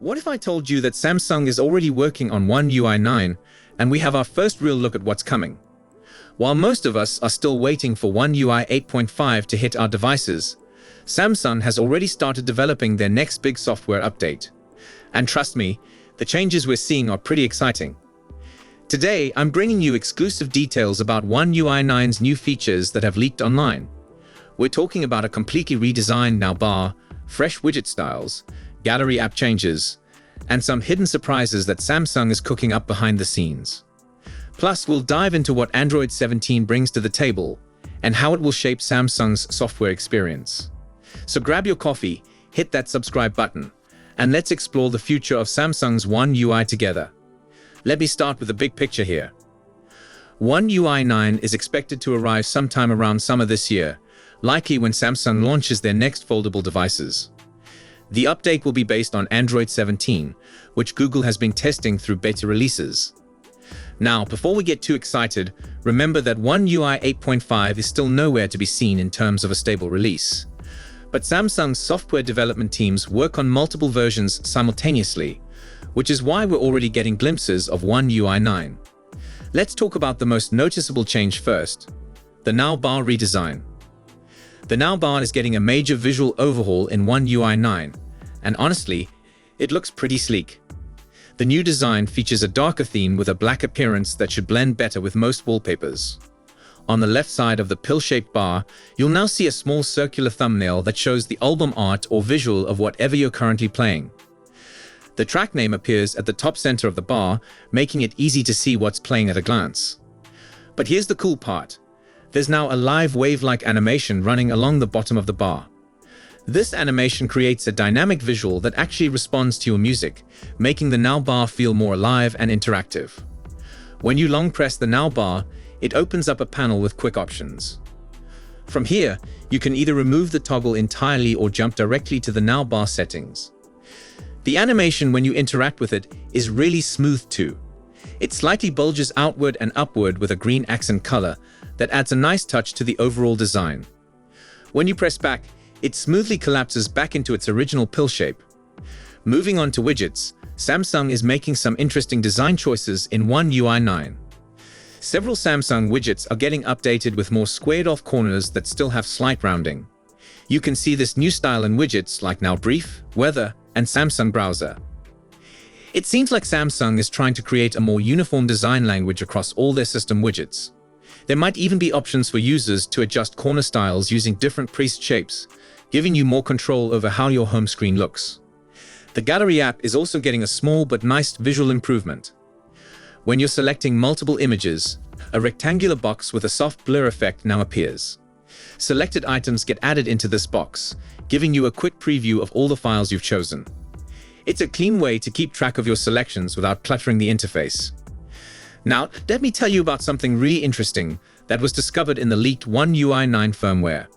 What if I told you that Samsung is already working on One UI 9 and we have our first real look at what's coming? While most of us are still waiting for One UI 8.5 to hit our devices, Samsung has already started developing their next big software update. And trust me, the changes we're seeing are pretty exciting. Today, I'm bringing you exclusive details about One UI 9's new features that have leaked online. We're talking about a completely redesigned now bar, fresh widget styles, gallery app changes, and some hidden surprises that Samsung is cooking up behind the scenes. Plus, we'll dive into what Android 17 brings to the table and how it will shape Samsung's software experience. So grab your coffee, hit that subscribe button, and let's explore the future of Samsung's One UI together. Let me start with the big picture here. One UI 9 is expected to arrive sometime around summer this year, likely when Samsung launches their next foldable devices. The update will be based on Android 17, which Google has been testing through beta releases. Now, before we get too excited, remember that One UI 8.5 is still nowhere to be seen in terms of a stable release. But Samsung's software development teams work on multiple versions simultaneously, which is why we're already getting glimpses of One UI 9. Let's talk about the most noticeable change first, the Now Bar redesign. The Now Bar is getting a major visual overhaul in One UI 9, and honestly, it looks pretty sleek. The new design features a darker theme with a black appearance that should blend better with most wallpapers. On the left side of the pill-shaped bar, you'll now see a small circular thumbnail that shows the album art or visual of whatever you're currently playing. The track name appears at the top center of the bar, making it easy to see what's playing at a glance. But here's the cool part. There's now a live wave-like animation running along the bottom of the bar. This animation creates a dynamic visual that actually responds to your music, making the Now Bar feel more alive and interactive. When you long press the Now Bar, it opens up a panel with quick options. From here, you can either remove the toggle entirely or jump directly to the Now Bar settings. The animation when you interact with it is really smooth too. It slightly bulges outward and upward with a green accent color that adds a nice touch to the overall design. When you press back, it smoothly collapses back into its original pill shape. Moving on to widgets, Samsung is making some interesting design choices in One UI 9. Several Samsung widgets are getting updated with more squared-off corners that still have slight rounding. You can see this new style in widgets like Now Brief, Weather, and Samsung Browser. It seems like Samsung is trying to create a more uniform design language across all their system widgets. There might even be options for users to adjust corner styles using different preset shapes, giving you more control over how your home screen looks. The Gallery app is also getting a small but nice visual improvement. When you're selecting multiple images, a rectangular box with a soft blur effect now appears. Selected items get added into this box, giving you a quick preview of all the files you've chosen. It's a clean way to keep track of your selections without cluttering the interface. Now, let me tell you about something really interesting that was discovered in the leaked One UI 9 firmware.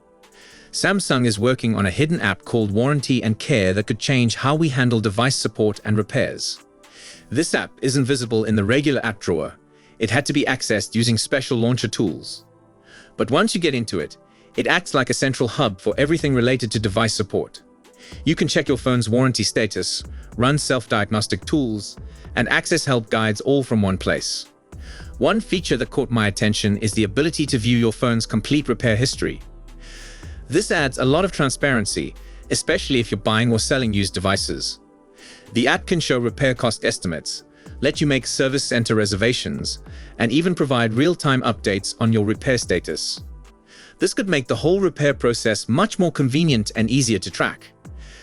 Samsung is working on a hidden app called Warranty and Care that could change how we handle device support and repairs. This app isn't visible in the regular app drawer. It had to be accessed using special launcher tools. But once you get into it, it acts like a central hub for everything related to device support. You can check your phone's warranty status, run self-diagnostic tools, and access help guides all from one place. One feature that caught my attention is the ability to view your phone's complete repair history. This adds a lot of transparency, especially if you're buying or selling used devices. The app can show repair cost estimates, let you make service center reservations, and even provide real-time updates on your repair status. This could make the whole repair process much more convenient and easier to track.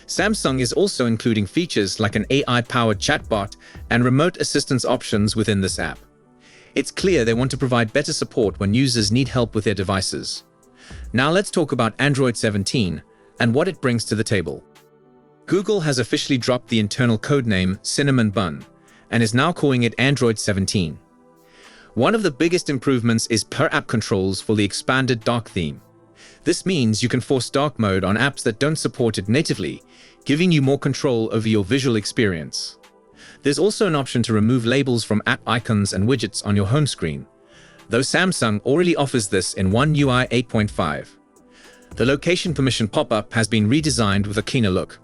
Samsung is also including features like an AI-powered chatbot and remote assistance options within this app. It's clear they want to provide better support when users need help with their devices. Now let's talk about Android 17 and what it brings to the table. Google has officially dropped the internal codename Cinnamon Bun and is now calling it Android 17. One of the biggest improvements is per-app controls for the expanded dark theme. This means you can force dark mode on apps that don't support it natively, giving you more control over your visual experience. There's also an option to remove labels from app icons and widgets on your home screen, though Samsung already offers this in One UI 8.5. The location permission pop-up has been redesigned with a cleaner look.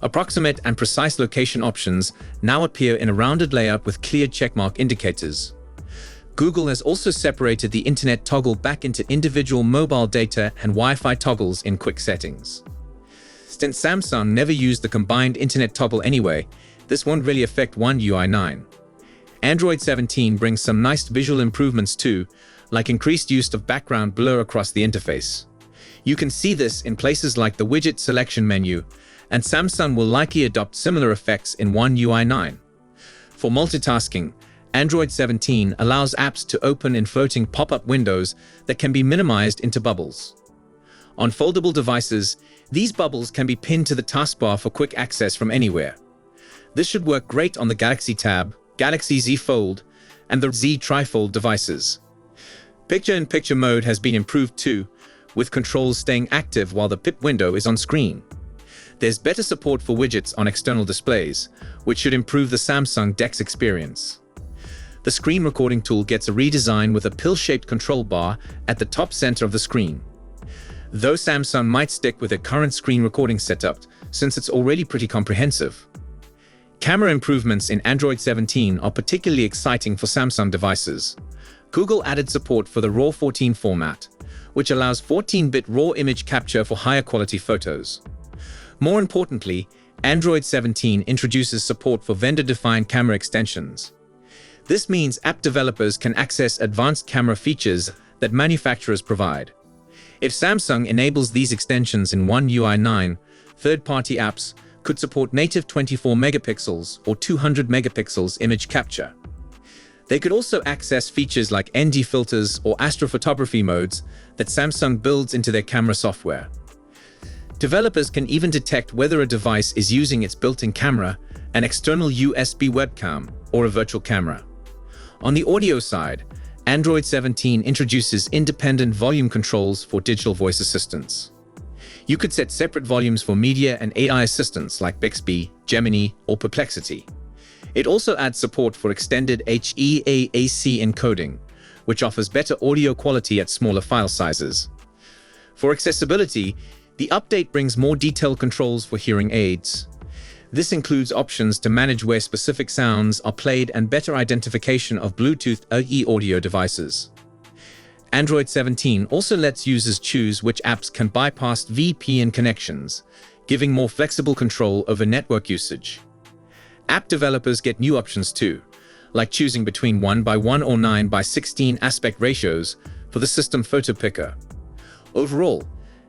Approximate and precise location options now appear in a rounded layout with clear checkmark indicators. Google has also separated the internet toggle back into individual mobile data and Wi-Fi toggles in quick settings. Since Samsung never used the combined internet toggle anyway, this won't really affect One UI 9. Android 17 brings some nice visual improvements too, like increased use of background blur across the interface. You can see this in places like the widget selection menu, and Samsung will likely adopt similar effects in One UI 9. For multitasking, Android 17 allows apps to open in floating pop-up windows that can be minimized into bubbles. On foldable devices, these bubbles can be pinned to the taskbar for quick access from anywhere. This should work great on the Galaxy Tab, Galaxy Z Fold, and the Z Trifold devices. Picture-in-picture mode has been improved too, with controls staying active while the pip window is on screen. There's better support for widgets on external displays, which should improve the Samsung DeX experience. The screen recording tool gets a redesign with a pill-shaped control bar at the top center of the screen. Though Samsung might stick with their current screen recording setup, since it's already pretty comprehensive. Camera improvements in Android 17 are particularly exciting for Samsung devices. Google added support for the RAW 14 format, which allows 14-bit RAW image capture for higher quality photos. More importantly, Android 17 introduces support for vendor-defined camera extensions. This means app developers can access advanced camera features that manufacturers provide. If Samsung enables these extensions in One UI 9, third-party apps could support native 24 megapixels or 200 megapixels image capture. They could also access features like ND filters or astrophotography modes that Samsung builds into their camera software. Developers can even detect whether a device is using its built-in camera, an external USB webcam, or a virtual camera. On the audio side, Android 17 introduces independent volume controls for digital voice assistants. You could set separate volumes for media and AI assistants like Bixby, Gemini, or Perplexity. It also adds support for extended HEAAC encoding, which offers better audio quality at smaller file sizes. For accessibility, the update brings more detailed controls for hearing aids. This includes options to manage where specific sounds are played and better identification of Bluetooth AE audio devices. Android 17 also lets users choose which apps can bypass VPN connections, giving more flexible control over network usage. App developers get new options too, like choosing between 1:1 or 9:16 aspect ratios for the system photo picker. Overall,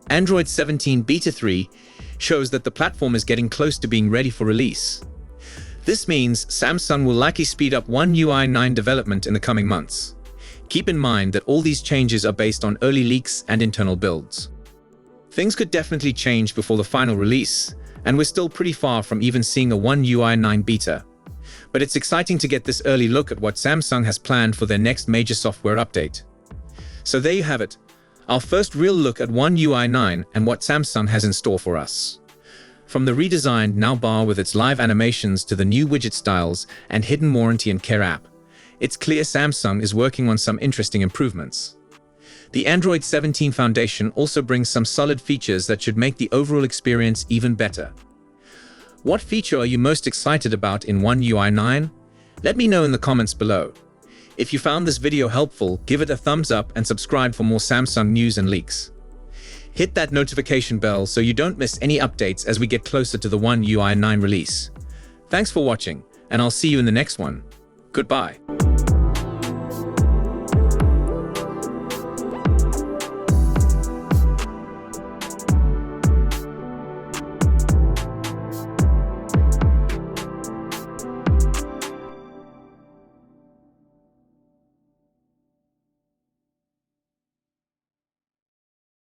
Android 17 Beta 3 shows that the platform is getting close to being ready for release. This means Samsung will likely speed up One UI 9 development in the coming months. Keep in mind that all these changes are based on early leaks and internal builds. Things could definitely change before the final release, and we're still pretty far from even seeing a One UI 9 beta. But it's exciting to get this early look at what Samsung has planned for their next major software update. So there you have it, our first real look at One UI 9 and what Samsung has in store for us. From the redesigned now bar with its live animations to the new widget styles and hidden warranty and care app, it's clear Samsung is working on some interesting improvements. The Android 17 Foundation also brings some solid features that should make the overall experience even better. What feature are you most excited about in One UI 9? Let me know in the comments below. If you found this video helpful, give it a thumbs up and subscribe for more Samsung news and leaks. Hit that notification bell so you don't miss any updates as we get closer to the One UI 9 release. Thanks for watching, and I'll see you in the next one. Goodbye.